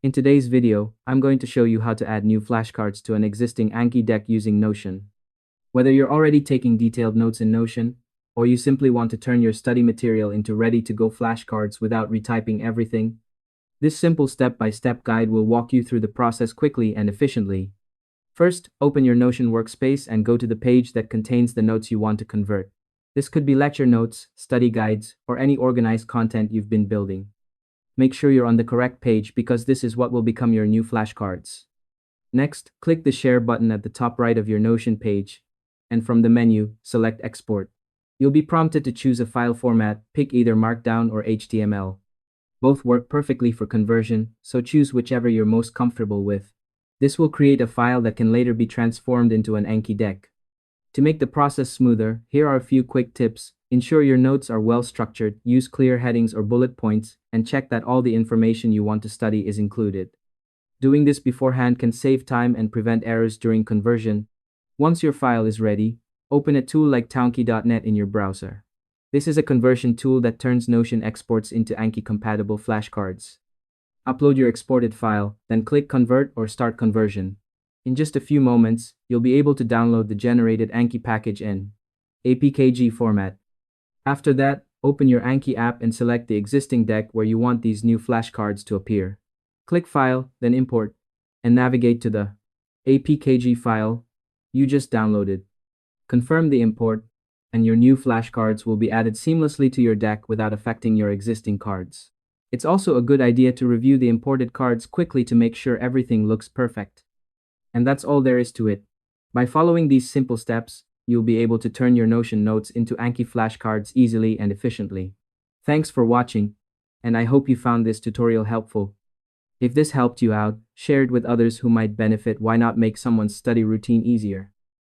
In today's video, I'm going to show you how to add new flashcards to an existing Anki deck using Notion. Whether you're already taking detailed notes in Notion, or you simply want to turn your study material into ready-to-go flashcards without retyping everything, this simple step-by-step guide will walk you through the process quickly and efficiently. First, open your Notion workspace and go to the page that contains the notes you want to convert. This could be lecture notes, study guides, or any organized content you've been building. Make sure you're on the correct page because this is what will become your new flashcards. Next, click the Share button at the top right of your Notion page, and from the menu, select Export. You'll be prompted to choose a file format, pick either Markdown or HTML. Both work perfectly for conversion, so choose whichever you're most comfortable with. This will create a file that can later be transformed into an Anki deck. To make the process smoother, here are a few quick tips. Ensure your notes are well structured, use clear headings or bullet points, and check that all the information you want to study is included. Doing this beforehand can save time and prevent errors during conversion. Once your file is ready, open a tool like Anki.net in your browser. This is a conversion tool that turns Notion exports into Anki-compatible flashcards. Upload your exported file, then click Convert or Start Conversion. In just a few moments, you'll be able to download the generated Anki package in APKG format. After that, open your Anki app and select the existing deck where you want these new flashcards to appear. Click File, then Import, and navigate to the APKG file you just downloaded. Confirm the import, and your new flashcards will be added seamlessly to your deck without affecting your existing cards. It's also a good idea to review the imported cards quickly to make sure everything looks perfect. And that's all there is to it. By following these simple steps, you'll be able to turn your Notion notes into Anki flashcards easily and efficiently. Thanks for watching, and I hope you found this tutorial helpful. If this helped you out, share it with others who might benefit. Why not make someone's study routine easier?